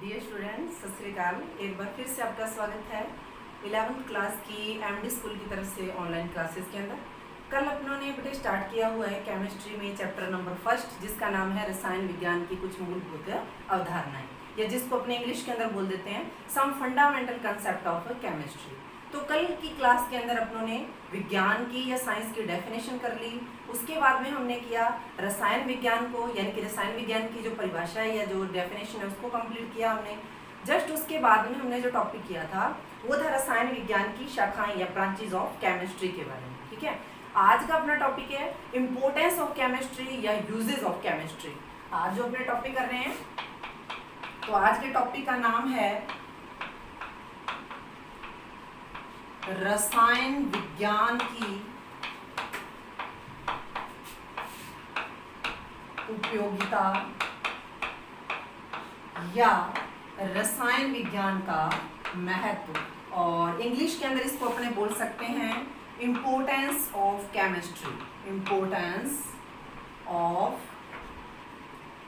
Dear students, सत श्री अकाल। एक बार फिर से आपका स्वागत है 11th क्लास की एमडी स्कूल की तरफ से ऑनलाइन क्लासेस के अंदर। कल अपनों ने बेटे स्टार्ट किया हुआ है केमिस्ट्री में चैप्टर नंबर 1 जिसका नाम है रसायन विज्ञान की कुछ मूलभूत अवधारणाएं, या जिसको अपने इंग्लिश के अंदर बोल देते हैं some fundamental concept of chemistry. तो कल की क्लास के अंदर अपनों ने विज्ञान की या साइंस की डेफिनेशन कर ली। उसके बाद में हमने किया रसायन विज्ञान को, यानी कि रसायन विज्ञान की जो परिभाषा है या जो डेफिनेशन है उसको कंप्लीट किया हमने। जस्ट उसके बाद में हमने जो टॉपिक किया था वो था रसायन विज्ञान की शाखाएं या ब्रांचेज ऑफ केमिस्ट्री के बारे में। ठीक है, आज का अपना टॉपिक है इम्पोर्टेंस ऑफ केमिस्ट्री या यूजेज ऑफ केमिस्ट्री। आज जो अपने टॉपिक कर रहे हैं, तो आज के टॉपिक का नाम है रसायन विज्ञान की उपयोगिता या रसायन विज्ञान का महत्व, और इंग्लिश के अंदर इसको अपने बोल सकते हैं importance of chemistry. Importance of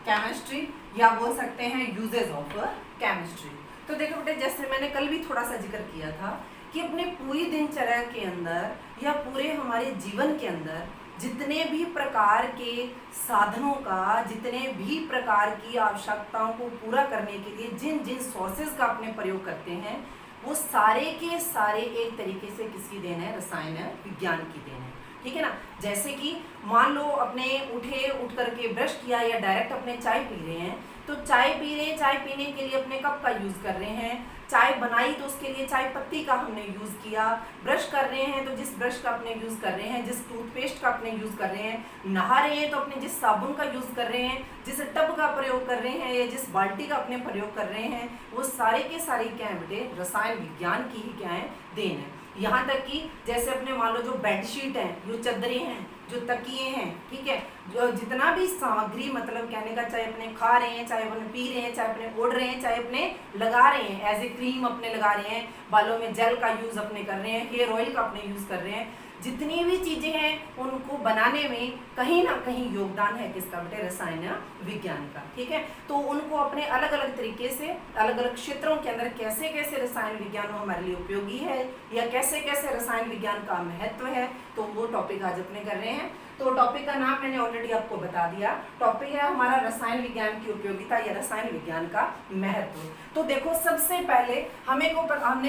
chemistry या बोल सकते हैं यूजेस ऑफ केमिस्ट्री। तो देखो बेटे, जैसे मैंने कल भी थोड़ा सा जिक्र किया था कि अपने पूरी दिनचर्या के अंदर या पूरे हमारे जीवन के अंदर जितने भी प्रकार के साधनों का, जितने भी प्रकार की आवश्यकताओं को पूरा करने के लिए जिन जिन सोर्सेज का अपने प्रयोग करते हैं, वो सारे के सारे एक तरीके से किसकी देन है? रसायन विज्ञान की देन है। ठीक है ना। जैसे कि मान लो अपने उठ करके ब्रश किया या डायरेक्ट अपने चाय पी रहे हैं, तो चाय पी रहे हैं, चाय पीने के लिए अपने कप का यूज कर रहे हैं। चाय बनाई तो उसके लिए चाय पत्ती का हमने यूज किया। ब्रश कर रहे हैं तो जिस ब्रश का अपने यूज कर रहे हैं, जिस टूथपेस्ट का अपने यूज कर रहे हैं, नहा रहे हैं तो अपने जिस साबुन का यूज कर रहे हैं, जिस टब का प्रयोग कर रहे हैं या जिस बाल्टी का अपने प्रयोग कर रहे हैं, वो सारे के सारे क्या है बेटे? रसायन विज्ञान की ही क्या है? देन है। यहाँ तक कि जैसे अपने मान लो जो बेडशीट है, जो चादरें हैं, जो तकिए हैं, ठीक है, जो जितना भी सामग्री, मतलब कहने का, चाहे अपने खा रहे हैं, चाहे अपने पी रहे हैं, चाहे अपने ओढ़ रहे हैं, चाहे अपने लगा रहे हैं, एज ए क्रीम अपने लगा रहे हैं, बालों में जेल का यूज अपने कर रहे हैं, हेयर ऑयल का अपने यूज कर रहे हैं, जितनी भी चीजें हैं उनको बनाने में कहीं ना कहीं योगदान है किसका बेटे? रसायन विज्ञान का। ठीक है, तो उनको अपने अलग अलग तरीके से अलग अलग क्षेत्रों के अंदर कैसे कैसे रसायन विज्ञान हमारे लिए उपयोगी है या कैसे कैसे रसायन विज्ञान का महत्व है, तो वो टॉपिक आज अपने कर रहे हैं। तो टॉपिक का नाम मैंने ऑलरेडी आपको बता दिया। टॉपिक है हमारा रसायन विज्ञान की उपयोगिता या रसायन विज्ञान का महत्व। तो देखो, सबसे पहले हमने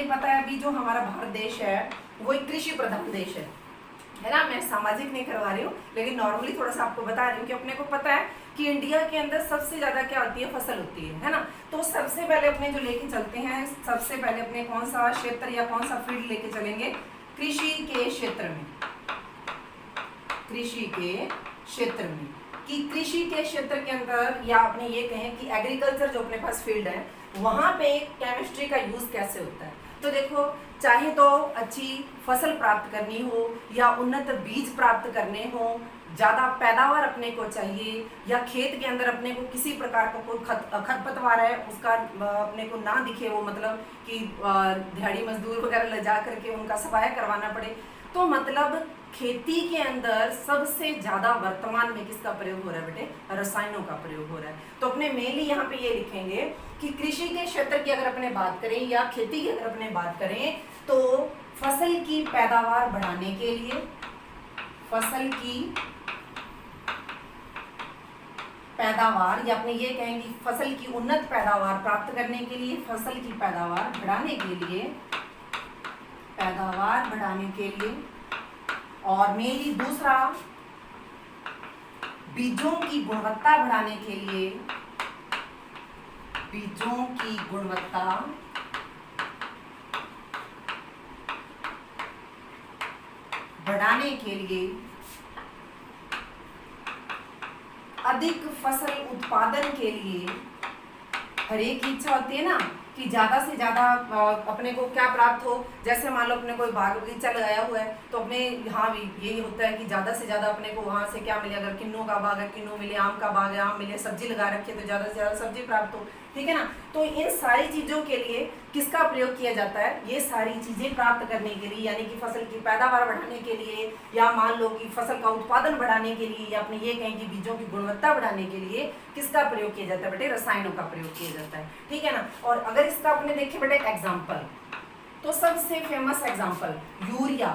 पता है अभी जो हमारा भारत देश है वो एक कृषि प्रधान देश है ना। मैं सामाजिक नहीं करवा रही हूँ, लेकिन नॉर्मली थोड़ा सा आपको बता रही हूँ कि अपने को पता है कि इंडिया के अंदर सबसे ज्यादा क्या होती है? फसल होती है ना। तो सबसे पहले अपने जो लेके चलते हैं, सबसे पहले अपने कौन सा क्षेत्र या कौन सा फील्ड लेके चलेंगे? कृषि के क्षेत्र में। कृषि के क्षेत्र में, कि कृषि के क्षेत्र के अंदर, या अपने ये कहें कि एग्रीकल्चर जो अपने पास फील्ड है, वहां पे केमिस्ट्री का यूज कैसे होता है। तो देखो, चाहे तो अच्छी फसल प्राप्त करनी हो या उन्नत बीज प्राप्त करने हो, ज़्यादा पैदावार अपने को चाहिए, या खेत के अंदर अपने को किसी प्रकार का कोई खरपतवार है उसका अपने को ना दिखे, वो मतलब कि दिहाड़ी मजदूर वगैरह ले जा करके उनका सफाया करवाना पड़े, तो मतलब खेती के अंदर सबसे ज्यादा वर्तमान में किसका प्रयोग हो रहा है बेटे? रसायनों का प्रयोग हो रहा है। तो अपने मेनली यहाँ पे ये लिखेंगे कि कृषि के क्षेत्र की अगर अपने बात करें या खेती की अगर अपने बात करें, तो फसल की पैदावार बढ़ाने के लिए, फसल की पैदावार, या अपने ये कहेंगे फसल की उन्नत पैदावार प्राप्त करने के लिए, फसल की पैदावार बढ़ाने के लिए, पैदावार बढ़ाने के लिए, और मेनली दूसरा बीजों की गुणवत्ता बढ़ाने के लिए, बीजों की गुणवत्ता बढ़ाने के लिए, अधिक फसल उत्पादन के लिए, हर एक की इच्छा होती है ना कि ज़्यादा से ज़्यादा अपने को क्या प्राप्त हो। जैसे मान लो अपने कोई बाग बगीचा लगाया हुआ है तो अपने यहाँ भी यही होता है कि ज़्यादा से ज़्यादा अपने को वहाँ से क्या मिले। अगर किन्नू का बाग है किन्नू मिले, आम का बाग है आम मिले, सब्जी लगा रखी है तो ज़्यादा से ज़्यादा सब्जी प्राप्त हो, ठीक है ना। तो इन सारी चीज़ों के लिए किसका प्रयोग किया जाता है, ये सारी चीज़ें प्राप्त करने के लिए, यानी कि फसल की पैदावार बढ़ाने के लिए, या मान लो कि फसल का उत्पादन बढ़ाने के लिए, या अपने ये कहें कि बीजों की गुणवत्ता बढ़ाने के लिए किसका प्रयोग किया जाता है बेटे, रसायनों का प्रयोग किया जाता है, ठीक है ना। और अगर इसका अपने देखें बेटे एग्जाम्पल, तो सबसे फेमस एग्जाम्पल यूरिया,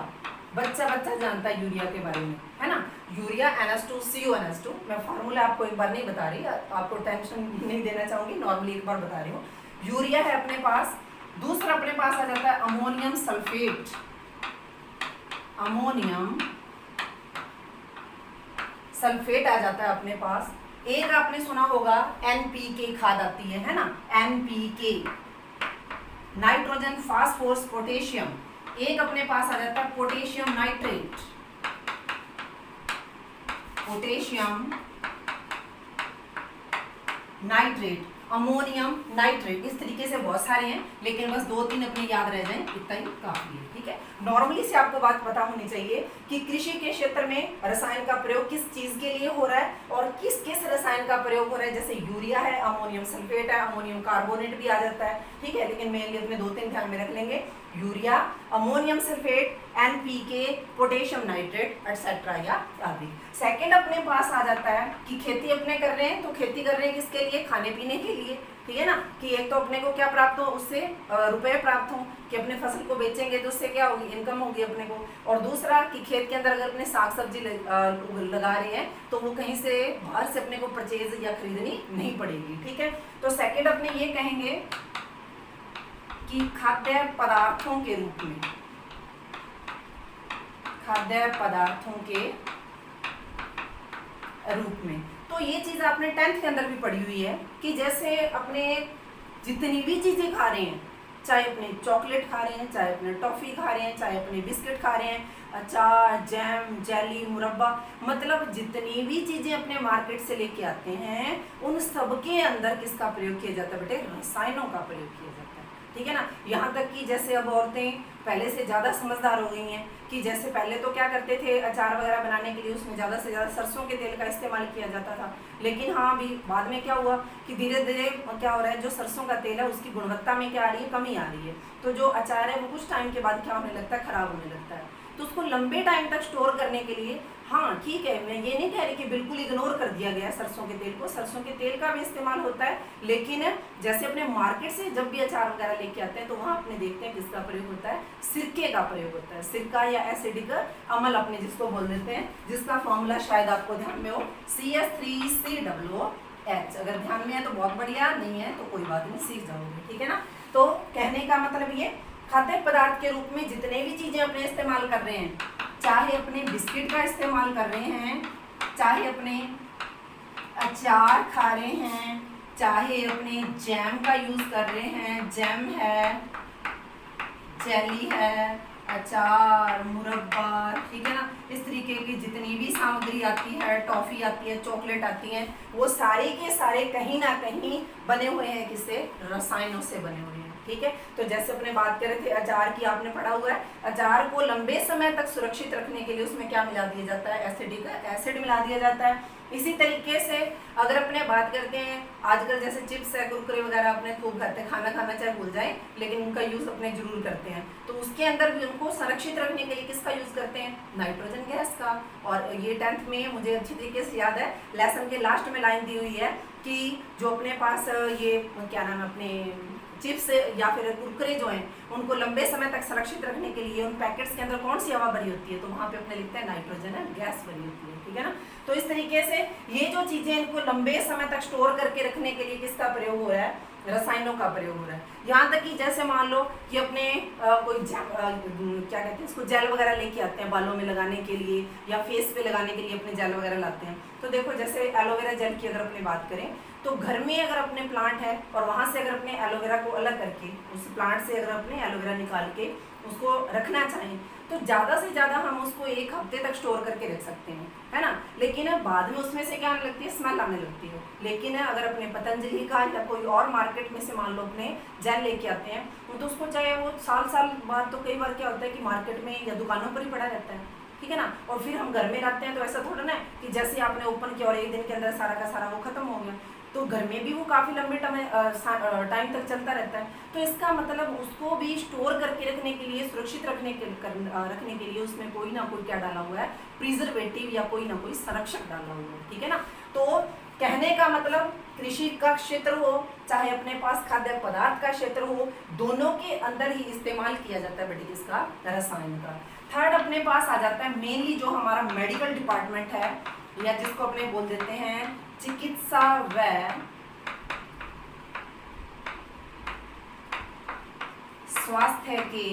बच्चा जानता है यूरिया के बारे में, है ना। यूरिया NH2CONH2, मैं फार्मूला आपको एक बार नहीं बता रही, आपको टेंशन नहीं देना चाहूंगी, नॉर्मली एक बार बता रही हूँ। यूरिया है अपने पास, दूसरा अपने पास आ जाता है अमोनियम सल्फेट, अमोनियम सल्फेट आ जाता है अपने पास। एक आपने सुना होगा NPK खाद आती है ना, NPK, नाइट्रोजन फास्फोरस पोटेशियम। एक अपने पास आ जाता है potassium nitrate, potassium nitrate, ammonium nitrate. इस तरीके से बहुत सारे हैं, लेकिन बस 2-3 अपने याद रह जाएं, इतना ही काफी है, ठीक है। नॉर्मली से आपको बात पता होनी चाहिए कि कृषि के क्षेत्र में रसायन का प्रयोग किस चीज के लिए हो रहा है और किस किस रसायन का प्रयोग हो रहा है। जैसे यूरिया है, अमोनियम सल्फेट है, अमोनियम कार्बोनेट भी आ जाता है, ठीक है, लेकिन मेनली अपने 2-3 ध्यान में रख लेंगे, urea, ammonium sulphate, NPK, potassium nitrate etcetera या आदि। सेकंड अपने पास आ जाता है कि खेती अपने कर रहे हैं, तो खेती कर रहे हैं किसके लिए, खाने पीने के लिए, ठीक है ना, कि एक तो अपने को क्या प्राप्त हो, उससे रुपए प्राप्त हो, कि अपने फसल को बेचेंगे तो उससे क्या होगी, इनकम होगी अपने को। और दूसरा कि खेत के अंदर अगर अपने साग सब्जी लगा रहे हैं तो वो कहीं से बाहर से अपने को परचेज या खरीदनी नहीं पड़ेगी, ठीक है। तो सेकंड अपने ये कहेंगे कि खाद्य पदार्थों के रूप में, खाद्य पदार्थों के रूप में। तो ये चीज आपने 10th के अंदर भी पढ़ी हुई है कि जैसे अपने जितनी भी चीजें खा रहे हैं, चाहे अपने चॉकलेट खा रहे हैं, चाहे अपने टॉफी खा रहे हैं, चाहे अपने बिस्किट खा रहे हैं, अचार, जैम, जेली, मुरब्बा, मतलब जितनी भी चीजें अपने मार्केट से लेके आते हैं उन सबके अंदर किसका प्रयोग किया जाता है बेटे, रसायनों का प्रयोग किया जाता है, ठीक है ना। यहाँ तक कि जैसे अब औरतें पहले से ज़्यादा समझदार हो गई हैं कि जैसे पहले तो क्या करते थे, अचार वगैरह बनाने के लिए उसमें ज़्यादा से ज़्यादा सरसों के तेल का इस्तेमाल किया जाता था। लेकिन हाँ अभी बाद में क्या हुआ कि धीरे धीरे क्या हो रहा है, जो सरसों का तेल है उसकी गुणवत्ता में क्या आ रही है, कमी आ रही है। तो जो अचार है वो कुछ टाइम के बाद क्या होने लगता है, खराब होने लगता है। तो उसको लंबे टाइम तक स्टोर करने के लिए, हाँ ठीक है, मैं ये नहीं कह रही कि बिल्कुल इग्नोर कर दिया गया है सरसों के तेल को, सरसों के तेल का भी इस्तेमाल होता है। लेकिन जैसे अपने मार्केट से जब भी अचार वगैरह लेके आते हैं तो वहाँ अपने देखते हैं किसका प्रयोग होता है, सिरके का प्रयोग होता है। सिरका या एसिडिक अम्ल अपने जिसको बोल देते हैं, जिसका फॉर्मूला शायद आपको ध्यान में हो, CH3COOH। अगर ध्यान में है तो बहुत बढ़िया, नहीं है तो कोई बात नहीं, सीख जाओगे, ठीक है ना। तो कहने का मतलब ये, खाद्य पदार्थ के रूप में जितने भी चीजें अपने इस्तेमाल कर रहे हैं, चाहे अपने बिस्किट का इस्तेमाल कर रहे हैं, चाहे अपने अचार खा रहे हैं, चाहे अपने जैम का यूज कर रहे हैं, जैम है, जेली है, अचार, मुरब्बा, ठीक है ना, इस तरीके की जितनी भी सामग्री आती है, टॉफी आती है, चॉकलेट आती है, वो सारे के सारे कहीं ना कहीं बने हुए हैं किससे, रसायनों से बने हुए हैं, ठीक है। तो जैसे अपने बात कर रहे थे अचार की, आपने पढ़ा हुआ है, अचार को लंबे समय तक सुरक्षित रखने के लिए उसमें क्या मिला दिया जाता है, एसिडिक एसिड मिला दिया जाता है। इसी तरीके से अगर अपने बात करते हैं, आजकल जैसे चिप्स है, कुरकुरे वगैरह अपने खूब खाते हैं, खाना खाना चाहे भूल जाए लेकिन उनका यूज अपने जरूर करते हैं, तो उसके अंदर भी उनको संरक्षित रखने के लिए किसका यूज करते हैं, नाइट्रोजन गैस का। और ये 10th में मुझे अच्छी तरीके से याद है, लेसन के लास्ट में लाइन दी हुई है कि जो अपने पास ये क्या नाम है, अपने चिप्स या फिर कुरकुरे जो हैं उनको लंबे समय तक सुरक्षित रखने के लिए उन पैकेट्स के अंदर कौन सी हवा भरी होती है, तो वहाँ पे अपने लिखते हैं नाइट्रोजन गैस भरी होती है, ठीक है ना। तो इस तरीके से ये जो चीजें इनको लंबे समय तक स्टोर करके रखने के लिए किसका प्रयोग हो रहा है, रसायनों का प्रयोग हो रहा है। यहाँ तक कि जैसे मान लो कि अपने कोई क्या कहते हैं इसको, जेल वगैरह लेके आते हैं बालों में लगाने के लिए या फेस पे लगाने के लिए अपने जेल वगैरह लाते हैं, तो देखो जैसे एलोवेरा जेल की अगर अपने बात करें तो घर में अगर अपने प्लांट है और वहां से अगर अपने एलोवेरा को अलग करके उस प्लांट से अगर अपने एलोवेरा निकाल के उसको रखना चाहें तो ज़्यादा से ज़्यादा हम उसको 1 हफ्ते तक स्टोर करके रख सकते हैं, है ना। लेकिन बाद में उसमें से क्या आने लगती है, स्मेल आने लगती है। लेकिन अगर अपने पतंजलि का या कोई और मार्केट में से मान लो अपने जेल लेके आते हैं तो उसको चाहे वो साल बाद तो कई बार क्या होता है कि मार्केट में या दुकानों पर ही पड़ा रहता है, ठीक है ना। और फिर हम घर में रखते हैं तो ऐसा थोड़ा ना कि जैसे आपने ओपन किया और 1 दिन के अंदर सारा का सारा वो खत्म हो गया, तो घर में भी वो काफ़ी लंबे टाइम तक चलता रहता है। तो इसका मतलब उसको भी स्टोर करके रखने के लिए, सुरक्षित रखने के लिए उसमें कोई ना कोई क्या डाला हुआ है, प्रिजर्वेटिव या कोई ना कोई संरक्षक डाला हुआ है, ठीक है ना। तो कहने का मतलब कृषि का क्षेत्र हो चाहे अपने पास खाद्य पदार्थ का क्षेत्र हो, दोनों के अंदर ही इस्तेमाल किया जाता है बेटी इसका, रसायन का। थर्ड अपने पास आ जाता है मेनली जो हमारा मेडिकल डिपार्टमेंट है या जिसको अपने बोल देते हैं चिकित्सा व स्वास्थ्य के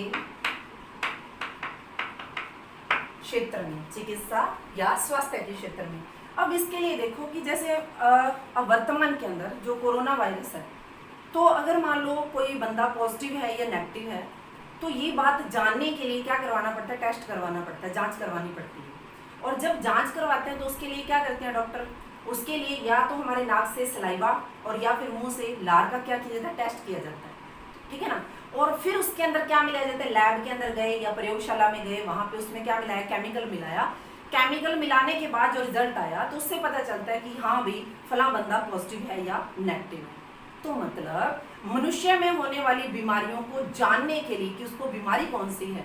क्षेत्र में, चिकित्सा या स्वास्थ्य के क्षेत्र में। अब इसके लिए देखो कि जैसे अब वर्तमान के अंदर जो कोरोना वायरस है, तो अगर मान लो कोई बंदा पॉजिटिव है या नेगेटिव है तो ये बात जानने के लिए क्या करवाना पड़ता है, टेस्ट करवाना पड़ता है, जांच करवानी पड़ती है। और जब जांच करवाते हैं तो उसके लिए क्या करते हैं डॉक्टर, उसके लिए या तो हमारे नाक से सलाइवा और या फिर मुंह से लार का क्या किया जाता है, टेस्ट किया जाता है, ठीक है ना। और फिर उसके अंदर क्या मिलाया जाता है, लैब के अंदर गए या प्रयोगशाला में गए, वहां पे उसमें क्या मिलाया, केमिकल मिलाया। केमिकल मिलाने के बाद जो रिजल्ट आया तो उससे पता चलता है कि हाँ भाई फला बंदा पॉजिटिव है या नेगेटिव है। तो मतलब मनुष्य में होने वाली बीमारियों को जानने के लिए कि उसको बीमारी कौन सी है,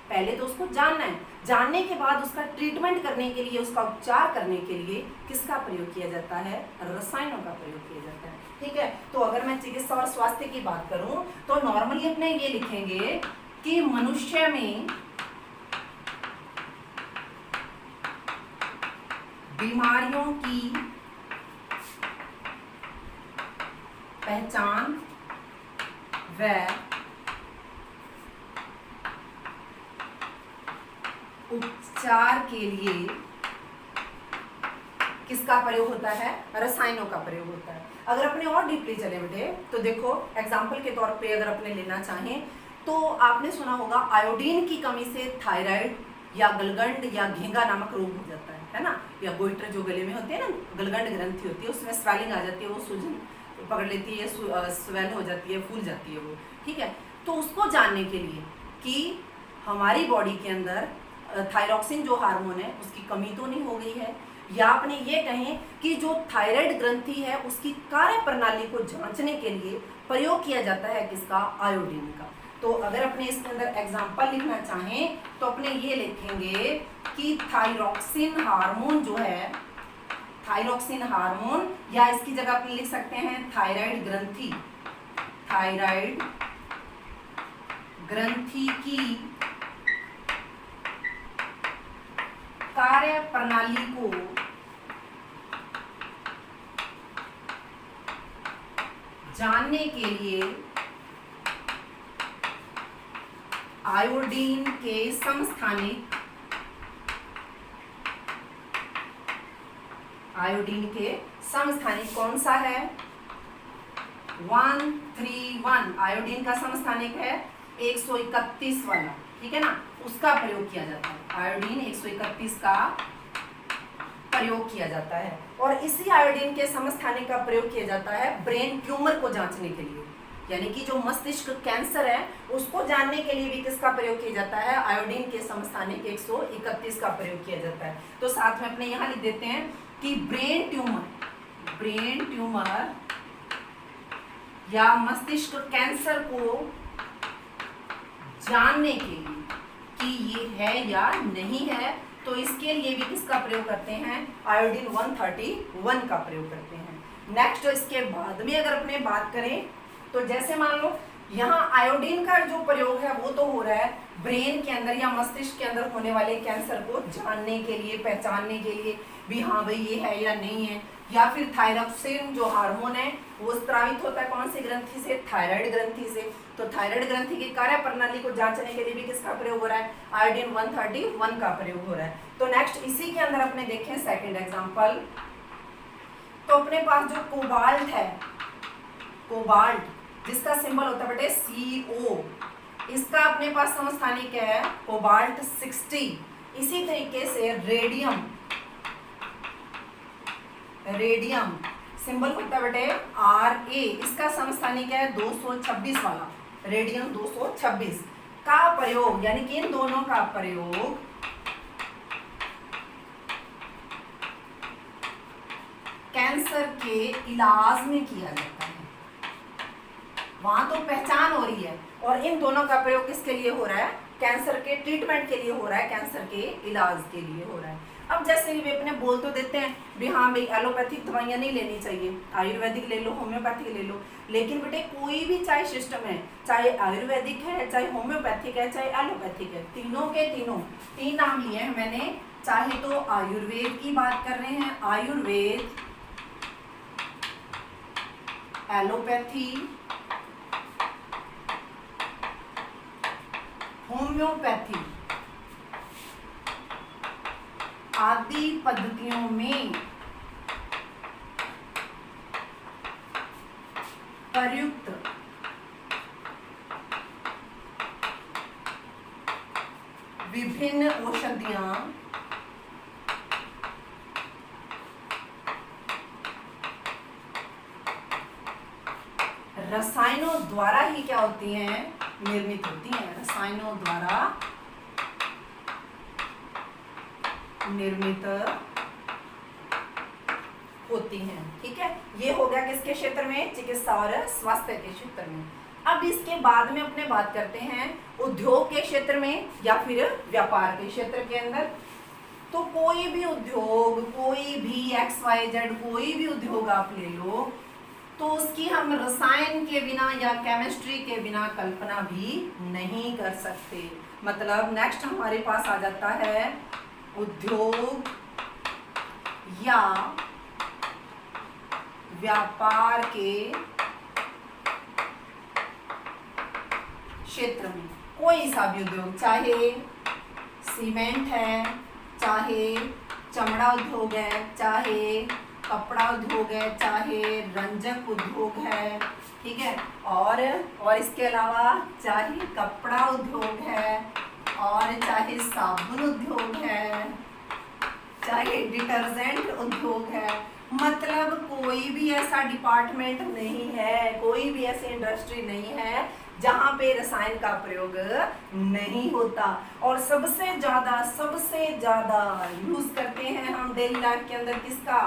पहले तो उसको जानना है, जानने के बाद उसका ट्रीटमेंट करने के लिए, उसका उपचार करने के लिए किसका प्रयोग किया जाता है, रसायनों का प्रयोग किया जाता है, ठीक है। तो अगर मैं चिकित्सा और स्वास्थ्य की बात करूं तो नॉर्मली अपने ये लिखेंगे कि मनुष्य में बीमारियों की पहचान व उपचार के लिए किसका प्रयोग होता है, रसायनों का प्रयोग होता है। अगर अपने और डीपली चले बेटे तो देखो एग्जाम्पल के तौर पे अगर अपने लेना चाहें तो आपने सुना होगा आयोडीन की कमी से थायराइड या गलगंड या घेंगा नामक रोग हो जाता है ना। या गोइटर जो गले में होती है ना, गलगंड ग्रंथि होती है, उसमें स्वेलिंग आ जाती है, वो सूजन पकड़ लेती है, स्वेल हो जाती है, फूल जाती है वो, ठीक है। तो उसको जानने के लिए कि हमारी बॉडी के अंदर थायरॉक्सिन जो हार्मोन है उसकी कमी तो नहीं हो गई है, या आपने ये कहें कि जो थायराइड ग्रंथि है उसकी कार्य प्रणाली को जांचने के लिए प्रयोग किया जाता है किसका, आयोडीन का। तो अगर अपने इसके अंदर एग्जाम्पल लिखना चाहें तो अपने ये लिखेंगे कि थायरॉक्सिन हार्मोन जो है, थायरॉक्सिन हार्मोन, या इसकी जगह अपने लिख सकते हैं थायराइड ग्रंथि, थायराइड ग्रंथि की कार्य प्रणाली को जानने के लिए आयोडीन के समस्थानिक, आयोडीन के समस्थानिक कौन सा है, 131, आयोडीन का समस्थानिक है 131 वाला, ठीक है ना, उसका प्रयोग किया जाता है। आयोडीन 131 का प्रयोग किया जाता है और इसी आयोडीन के समस्थानिक का प्रयोग किया जाता है ब्रेन ट्यूमर को जांचने के लिए, यानी कि जो मस्तिष्क कैंसर है उसको जानने के लिए भी किसका प्रयोग किया जाता है, आयोडीन के समस्थानिक 131 का प्रयोग किया जाता है। तो साथ में अपने यहाँ लिख देते हैं कि ब्रेन ट्यूमर या मस्तिष्क कैंसर को जानने के लिए कि ये है या नहीं है, तो इसके लिए भी किसका प्रयोग करते हैं, आयोडीन 131 का प्रयोग करते हैं। नेक्स्ट इसके बाद में अगर अपने बात करें तो जैसे मान लो यहाँ आयोडीन का जो प्रयोग है वो तो हो रहा है ब्रेन के अंदर या मस्तिष्क के अंदर होने वाले कैंसर को जानने के लिए, पहचानने के लिए भी, हाँ भाई ये है या नहीं है। या फिर थायरॉक्सिन जो हार्मोन है वो स्रावित होता है कौन सी ग्रंथि से, थायराइड ग्रंथि से। तो थायराइड ग्रंथि की कार्य प्रणाली को जांचने के लिए भी किसका प्रयोग हो रहा है, आयोडीन 131 का प्रयोग हो रहा है। तो नेक्स्ट इसी के अंदर अपने देखें सेकंड एग्जांपल। तो अपने पास जो कोबाल्ट है, कोबाल्ट जिसका सिंबल होता है बेटे CO, इसका अपने पास समस्थानिक है कोबाल्ट 60। इसी तरीके से रेडियम, रेडियम सिंबल होता है बेटे RA, इसका समस्थानिक है 226 वाला, रेडियम 226 का प्रयोग, यानी कि इन दोनों का प्रयोग कैंसर के इलाज में किया जाता है। वहां तो पहचान हो रही है, और इन दोनों का प्रयोग किसके लिए हो रहा है, कैंसर के ट्रीटमेंट के लिए हो रहा है, कैंसर के इलाज के लिए हो रहा है। अब जैसे वे अपने बोल तो देते हैं भी हाँ भाई एलोपैथिक दवाइयाँ नहीं लेनी चाहिए, आयुर्वेदिक ले लो, होम्योपैथिक ले लो, लेकिन बेटे कोई भी चाहे सिस्टम है, चाहे आयुर्वेदिक है, चाहे होम्योपैथिक है, चाहे एलोपैथिक है, तीनों के तीनों तीन नाम लिए हैं मैंने। चाहे तो आयुर्वेद की बात कर रहे हैं, आयुर्वेद, एलोपैथी, होम्योपैथी आदि पद्धतियों में प्रयुक्त विभिन्न औषधियां रसायनों द्वारा ही क्या होती हैं, निर्मित होती हैं, रसायनों द्वारा निर्मित होती हैं। ठीक है, ये हो गया किसके क्षेत्र में, चिकित्सा और स्वास्थ्य के क्षेत्र में। अब इसके बाद में अपने बात करते हैं उद्योग के क्षेत्र में या फिर व्यापार के क्षेत्र के अंदर। तो कोई भी उद्योग, कोई भी XYZ कोई भी उद्योग आप ले लो, तो उसकी हम रसायन के बिना या केमिस्ट्री के बिना कल्पना भी नहीं कर सकते। मतलब नेक्स्ट हमारे पास आ जाता है उद्योग या व्यापार के क्षेत्र में कोई सा भी उद्योग, चाहे सीमेंट है, चाहे चमड़ा उद्योग है, चाहे कपड़ा उद्योग है, चाहे रंजक उद्योग है, ठीक है, और इसके अलावा चाहे कपड़ा उद्योग है, और चाहे साबुन उद्योग है, चाहे डिटर्जेंट उद्योग है, मतलब कोई भी ऐसा डिपार्टमेंट नहीं है, कोई भी ऐसी इंडस्ट्री नहीं है जहाँ पे रसायन का प्रयोग नहीं होता। और सबसे ज्यादा यूज करते हैं हम डेली लाइफ के अंदर किसका,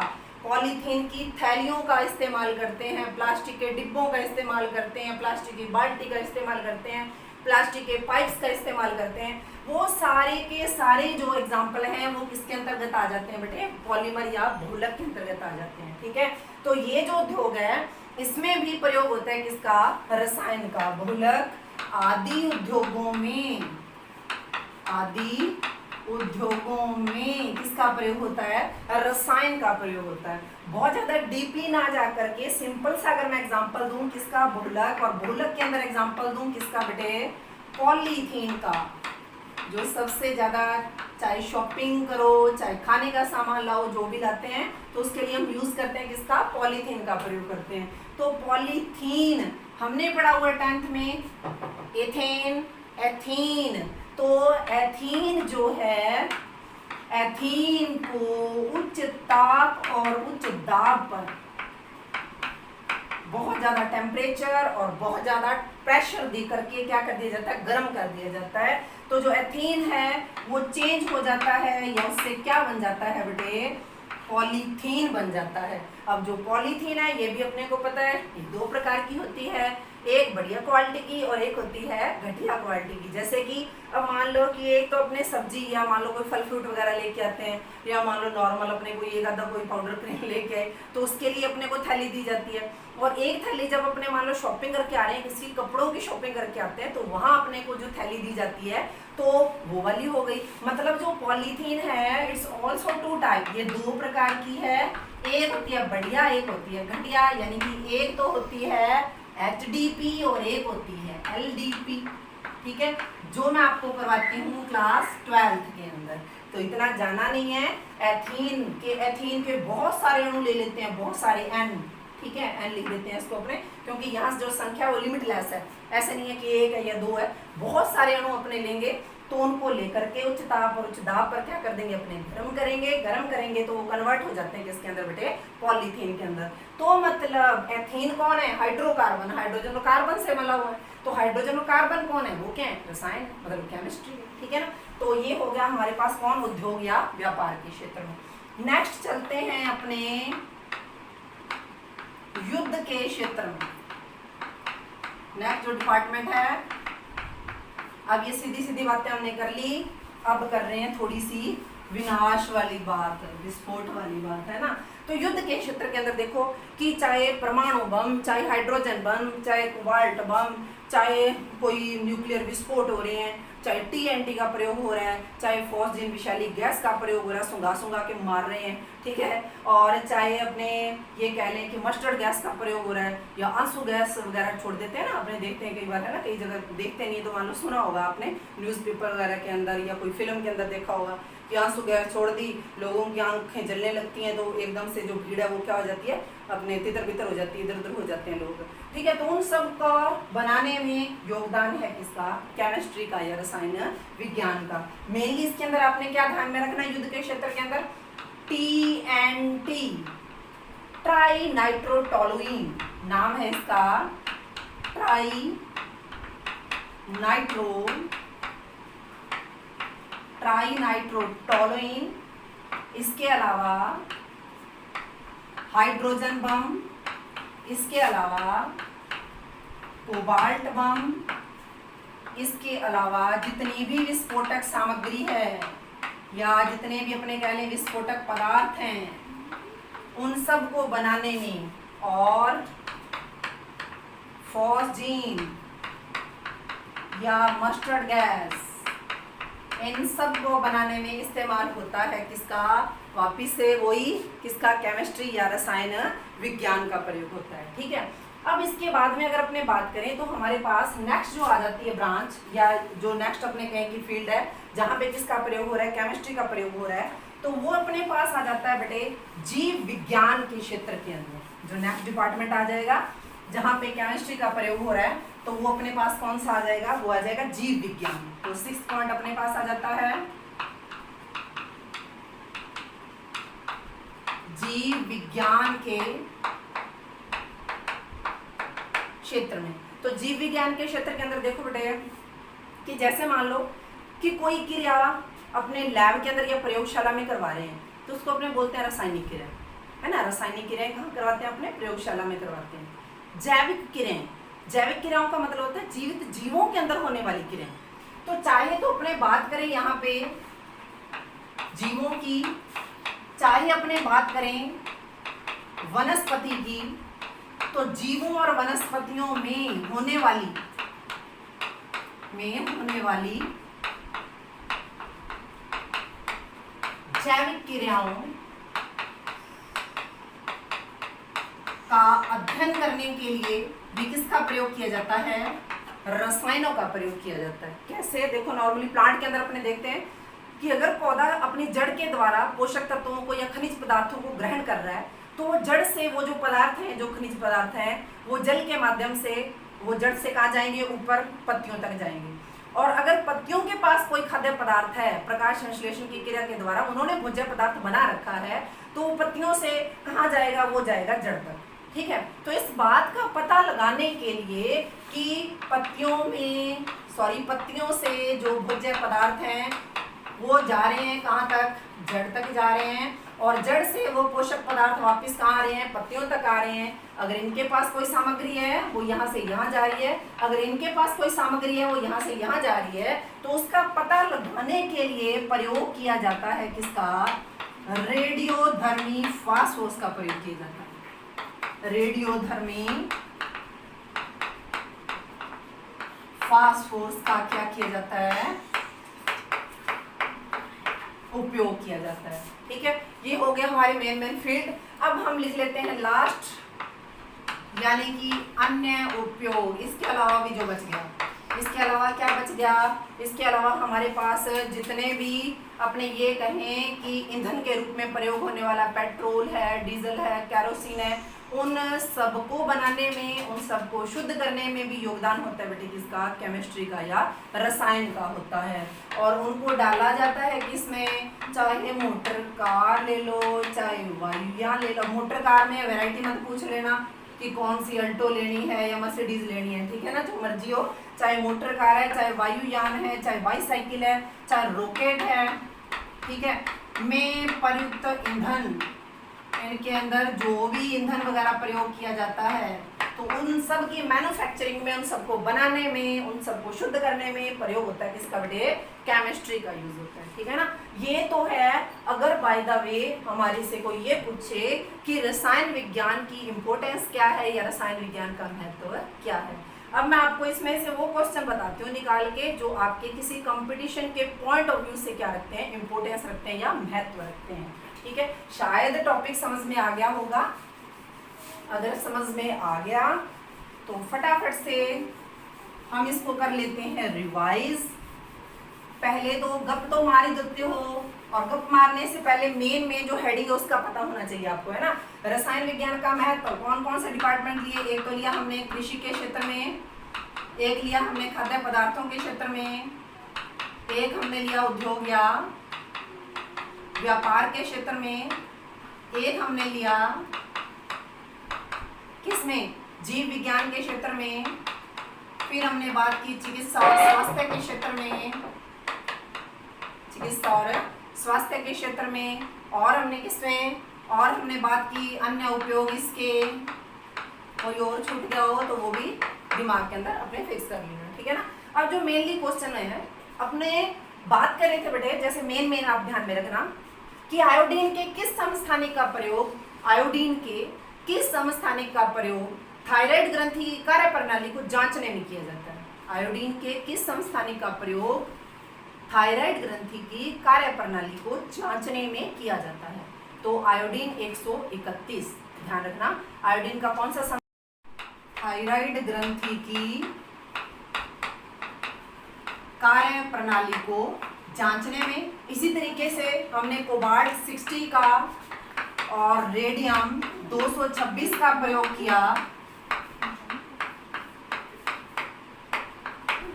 पॉलीथीन की थैलियों का इस्तेमाल करते हैं, प्लास्टिक के डिब्बों का इस्तेमाल करते हैं, प्लास्टिक की बाल्टी का इस्तेमाल करते हैं, प्लास्टिक के पाइप्स का इस्तेमाल करते हैं। वो सारे के सारे जो एग्जाम्पल हैं वो किसके अंतर्गत आ जाते हैं बेटे, पॉलीमर या बहुलक के अंतर्गत आ जाते हैं। ठीक है, तो ये जो उद्योग है इसमें भी प्रयोग होता है किसका, रसायन का। बहुलक आदि उद्योगों में किसका प्रयोग होता है, रसायन का प्रयोग होता है। बहुत ज्यादा डीपली ना जा करके सिंपल सा अगर मैं एग्जांपल दूं किसका, बहुलक, और बहुलक के अंदर एग्जांपल दूं किसका बेटे, पॉलीथीन का, जो सबसे ज्यादा चाहे शॉपिंग करो, चाहे खाने का सामान लाओ, जो भी लाते हैं तो उसके लिए हम यूज करते हैं किसका, पॉलीथीन का प्रयोग करते हैं। तो पॉलीथीन हमने पढ़ा हुआ 10th में एथेन, एथीन। तो एथीन जो है, एथीन को उच्च ताप और उच्च दाब पर, बहुत ज्यादा टेम्परेचर और बहुत ज्यादा प्रेशर दे करके क्या कर दिया जाता है, गर्म कर दिया जाता है। तो जो एथीन है वो चेंज हो जाता है या उससे क्या बन जाता है बेटे, पॉलीथीन बन जाता है। अब जो पॉलीथीन है ये भी अपने को पता है, ये दो प्रकार की होती है, एक बढ़िया क्वालिटी की और एक होती है घटिया क्वालिटी की। जैसे कि अब मान लो कि एक तो अपने सब्जी या मान लो कोई फल फ्रूट वगैरह लेके आते हैं, या मान लो नॉर्मल अपने को एक आधा कोई पाउडर क्रीम लेके आए, तो उसके लिए अपने को थैली दी जाती है। और एक थैली जब अपने मान लो शॉपिंग करके आ रहे हैं, किसी कपड़ों की शॉपिंग करके आते हैं, तो वहां अपने को जो थैली दी जाती है तो वो वाली हो गई। मतलब जो पॉलीथीन है इट्स ऑल्सो टू टाइप, ये दो प्रकार की है, एक होती है बढ़िया, एक होती है घटिया, यानी कि एक तो होती है HDP और एक होती है LDP। ठीक है, जो मैं आपको करवाती हूँ क्लास 12th के अंदर। तो इतना जाना नहीं है। एथीन के बहुत सारे अणु ले लेते हैं, बहुत सारे N, ठीक है, N लिख देते हैं इसको अपने, क्योंकि यहाँ जो संख्या वो लिमिटलेस है, ऐसे नहीं है कि एक है या दो है, बहुत सारे अणु अपने लेंगे। तो उनको लेकर के उच्च ताप और उच्च दाब पर क्या कर देंगे, अपने गर्म करेंगे तो वो कन्वर्ट हो जाते हैं किसके अंदर बेटे, पॉलीथीन के अंदर। तो मतलब एथीन कौन है, हाइड्रोकार्बन, हाइड्रोजन और कार्बन से मिला हुआ है। तो हाइड्रोजन और कार्बन कौन है, वो क्या है, रसायन, मतलब केमिस्ट्री, ठीक है ना। तो ये हो गया हमारे पास कौन, उद्योग या व्यापार के क्षेत्र में। नेक्स्ट चलते हैं अपने युद्ध के क्षेत्र में। नेक्स्ट जो डिपार्टमेंट है, अब ये सीधी सीधी बातें हमने कर ली, अब कर रहे हैं थोड़ी सी विनाश वाली बात, विस्फोट वाली बात, है ना। तो युद्ध के क्षेत्र के अंदर देखो कि चाहे परमाणु बम, चाहे हाइड्रोजन बम, चाहे कोबाल्ट बम, चाहे कोई न्यूक्लियर विस्फोट हो रहे हैं, चाहे TNT का प्रयोग हो रहा है, चाहे फॉस्जिन विषैली गैस का प्रयोग हो रहा है, सुंगा के मार रहे हैं, ठीक है, और चाहे अपने ये कह लें कि मस्टर्ड गैस का प्रयोग हो रहा है, या आंसू गैस वगैरह छोड़ देते हैं ना, आपने देखते हैं कई बार, है ना, कई जगह देखते नहीं तो मान लो सुना होगा आपने न्यूज़पेपर वगैरह के अंदर या कोई फिल्म के अंदर देखा होगा कि आंसू गैस छोड़ दी, लोगों की आंखें जलने लगती हैं, तो एकदम से जो भीड़ है वो क्या हो जाती है, अपने तितर बितर हो जाती है, इधर उधर हो जाते हैं लोग, ठीक है। तो उन सब को बनाने में योगदान है किसका, केमिस्ट्री का या रसायन विज्ञान का। मेनली इसके अंदर आपने क्या ध्यान में रखना है, युद्ध के क्षेत्र के अंदर TNT, ट्राई नाइट्रोटोलुइन नाम है इसका, ट्राई नाइट्रोटोलुइन। इसके अलावा हाइड्रोजन बम, इसके अलावा कोबाल्ट बम, इसके अलावा जितनी भी विस्फोटक सामग्री है या जितने भी अपने कह लें विस्फोटक पदार्थ हैं, उन सब को बनाने में और फॉस्जीन या मस्टर्ड गैस, इन सब को बनाने में इस्तेमाल होता है किसका, वापिस से वही किसका, केमिस्ट्री या रसायन विज्ञान का प्रयोग होता है, ठीक है। अब इसके बाद में अगर अपने बात करें तो हमारे पास नेक्स्ट जो आ जाती है ब्रांच, या जो नेक्स्ट अपने कहें की फील्ड है जहाँ पे किसका प्रयोग हो रहा है, केमिस्ट्री का प्रयोग हो रहा है, तो वो अपने पास आ जाता है बेटे जीव विज्ञान के क्षेत्र के अंदर। जो नेक्स्ट डिपार्टमेंट आ जाएगा जहाँ पे केमिस्ट्री का प्रयोग हो रहा है, तो वो अपने पास कौन सा आ जाएगा, वो आ जाएगा जीव विज्ञान। तो 6 पॉइंट अपने पास आ जाता है जीव विज्ञान के क्षेत्र में। तो जीव विज्ञान के क्षेत्र के अंदर देखो बेटे कि जैसे मान लो कि कोई क्रिया अपने लैब के अंदर या प्रयोगशाला में करवा रहे हैं, तो उसको अपने बोलते हैं रासायनिक क्रिया, है ना। रासायनिक क्रियाएं कहाँ करवाते हैं, अपने प्रयोगशाला में करवाते हैं। जैविक क्रियाएं, जैविक क्रियाओं का मतलब होता है जीवित जीवों के अंदर होने वाली क्रियाएं। तो चाहे तो अपने बात करें यहाँ पे जीवों की, चाहे अपने बात करें वनस्पति की, तो जीवों और वनस्पतियों में होने वाली जैविक क्रियाओं का अध्ययन करने के लिए भी किसका प्रयोग किया जाता है, रसायनों का प्रयोग किया जाता है। कैसे, देखो नॉर्मली प्लांट के अंदर अपने देखते हैं कि अगर पौधा अपनी जड़ के द्वारा पोषक तत्वों को या खनिज पदार्थों को ग्रहण कर रहा है, तो वो जड़ से वो जो पदार्थ हैं, जो खनिज पदार्थ हैं, वो जल के माध्यम से वो जड़ से कहाँ जाएंगे, ऊपर पत्तियों तक जाएंगे। और अगर पत्तियों के पास कोई खाद्य पदार्थ है, प्रकाश संश्लेषण की क्रिया के द्वारा उन्होंने भोज्य पदार्थ बना रखा है, तो पत्तियों से कहाँ जाएगा, वो जाएगा जड़ तक, ठीक है। तो इस बात का पता लगाने के लिए कि पत्तियों से जो भोज्य पदार्थ हैं वो जा रहे हैं कहाँ तक, जड़ तक जा रहे हैं, और जड़ से वो पोषक पदार्थ वापस कहाँ आ रहे हैं, पत्तियों तक आ रहे हैं। अगर इनके पास कोई सामग्री है वो यहाँ से यहाँ जा रही है, अगर इनके पास कोई सामग्री है वो यहाँ से यहाँ जा रही है, तो उसका पता लगाने के लिए प्रयोग किया जाता है किसका, रेडियोधर्मी फास्फोरस का प्रयोग किया जाता है। रेडियोधर्मी फास्फोरस का क्या किया जाता है, उपयोग किया जाता है। ठीक है, ये हो गया हमारे मेन फील्ड। अब हम लिख लेते हैं लास्ट, यानी कि अन्य उपयोग। इसके अलावा भी जो बच गया, इसके अलावा क्या बच गया, इसके अलावा हमारे पास जितने भी अपने ये कहें कि ईंधन के रूप में प्रयोग होने वाला पेट्रोल है, डीजल है, कैरोसिन है, उन सबको बनाने में, उन सबको शुद्ध करने में भी योगदान होता है बेटे किसका, केमिस्ट्री का या रसायन का होता है। और उनको डाला जाता है किसमें, चाहे मोटर कार ले लो, चाहे वायुयान ले लो। मोटर कार में वैरायटी मत पूछ लेना कि कौन सी अल्टो लेनी है या मर्सिडीज लेनी है, ठीक है ना, जो मर्जी हो, चाहे मोटर कार है, चाहे वायुयान है, चाहे बाईसाइकिल है, चाहे रॉकेट है, ठीक है, में प्रयुक्त ईंधन, इनके अंदर जो भी ईंधन वगैरह प्रयोग किया जाता है, तो उन सब की मैन्युफैक्चरिंग में, उन सबको बनाने में, उन सबको शुद्ध करने में प्रयोग होता है किसका बेटे, केमिस्ट्री का यूज होता है। ठीक है ना, ये तो है। अगर बाय द वे हमारे से कोई ये पूछे कि रसायन विज्ञान की इंपॉर्टेंस क्या है या रसायन विज्ञान का महत्व क्या है, अब मैं आपको इसमें से वो क्वेश्चन बताती हूँ निकाल के जो आपके किसी कंपटीशन के पॉइंट ऑफ व्यू से क्या रखते हैं, इंपॉर्टेंस रखते हैं या महत्व रखते हैं। ठीक है, शायद टॉपिक समझ में आ गया होगा। अगर समझ में आ गया तो फटाफट से हम इसको कर लेते हैं रिवाइज। पहले तो गप तो मार ही देते हो, और गप मारने से पहले मेन में जो हेडिंग है उसका पता होना चाहिए आपको, है ना। रसायन विज्ञान का महत्व, कौन कौन से डिपार्टमेंट लिए, एक तो लिया हमने कृषि के क्षेत्र में, एक लिया हमने खाद्य पदार्थों के क्षेत्र में, एक हमने लिया उद्योग या व्यापार के क्षेत्र में, एक हमने लिया किसमें, जीव विज्ञान के क्षेत्र में, फिर हमने बात की चिकित्सा और स्वास्थ्य के क्षेत्र में, चिकित्सा और स्वास्थ्य के क्षेत्र में, और हमने किसमें, और हमने बात की अन्य उपयोग इसके। कोई और छूट गया हो तो वो भी दिमाग के अंदर अपने फिक्स कर लेना, ठीक है ना। अब जो मेनली क्वेश्चन है, अपने बात कर रहे थे बेटे, जैसे मेन आप ध्यान में रखना कि आयोडीन के किस समस्थानिक का प्रयोग, आयोडीन के किस समस्थानिक का प्रयोग थायराइड ग्रंथि की कार्य प्रणाली को जांचने में किया जाता है। आयोडीन के किस समस्थानिक का प्रयोग थायराइड ग्रंथि की कार्य प्रणाली को जांचने में किया जाता है। तो आयोडीन 131, ध्यान रखना, आयोडीन का कौन सा थायराइड ग्रंथि की कार्य प्रणाली को जांचने में। इसी तरीके से हमने कोबाल्ट 60 का और रेडियम 226 का प्रयोग किया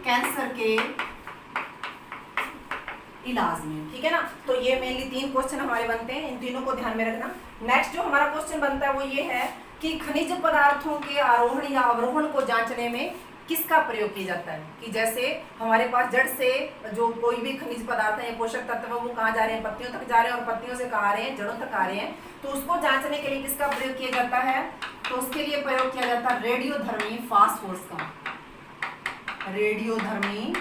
कैंसर के इलाज में, ठीक है ना। तो ये मेनली 3 क्वेश्चन हमारे बनते हैं, इन तीनों को ध्यान में रखना। नेक्स्ट जो हमारा क्वेश्चन बनता है वो ये है कि खनिज पदार्थों के आरोहण या अवरोहण को जांचने में किसका प्रयोग किया जाता है। कि जैसे हमारे पास जड़ से जो कोई भी खनिज पदार्थ है, पोषक तत्व है, वो कहाँ जा रहे हैं, पत्तियों तक जा रहे हैं, और पत्तियों से कहाँ आ रहे हैं, जड़ों तक आ रहे हैं। तो उसको जांचने के लिए किसका प्रयोग किया जाता है, तो उसके लिए प्रयोग किया जाता है रेडियोधर्मी फास्फोरस का, रेडियोधर्मी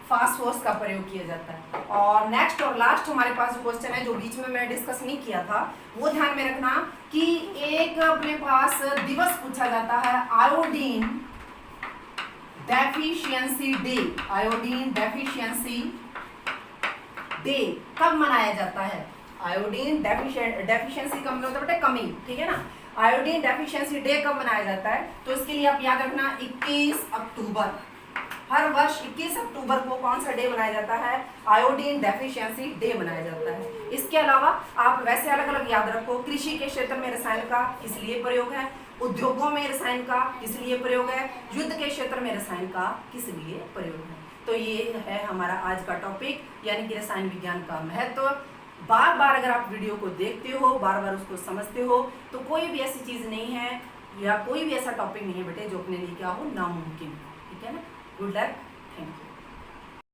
फास्फोरस का प्रयोग किया जाता है। और नेक्स्ट और लास्ट हमारे पास जो क्वेश्चन है, जो बीच में मैं डिस्कस नहीं किया था, वो ध्यान में रखना कि एक अपने पास दिवस पूछा जाता है iodine deficiency day. Iodine deficiency day कब मनाया जाता है। आयोडीन डेफिशिएंसी का मतलब होता है कमी, ठीक है ना। आयोडीन डेफिशिएंसी डे कब मनाया जाता है, तो इसके लिए आप याद रखना 21 अक्टूबर, हर वर्ष 21 अक्टूबर को कौन सा डे मनाया जाता है, आयोडीन डेफिशिएंसी डे मनाया जाता है। इसके अलावा आप वैसे अलग अलग याद रखो, कृषि के क्षेत्र में रसायन का किस लिए प्रयोग है, उद्योगों में रसायन का किस लिए प्रयोग है, युद्ध के क्षेत्र में रसायन का किस लिए प्रयोग है। तो ये है हमारा आज का टॉपिक, यानी कि रसायन विज्ञान का महत्व। बार बार अगर आप वीडियो को देखते हो, बार बार उसको समझते हो, तो कोई भी ऐसी चीज़ नहीं है या कोई भी ऐसा टॉपिक नहीं है बेटे जो अपने लिए क्या हो नामुमकिन, ठीक है ना। Good luck, thank you.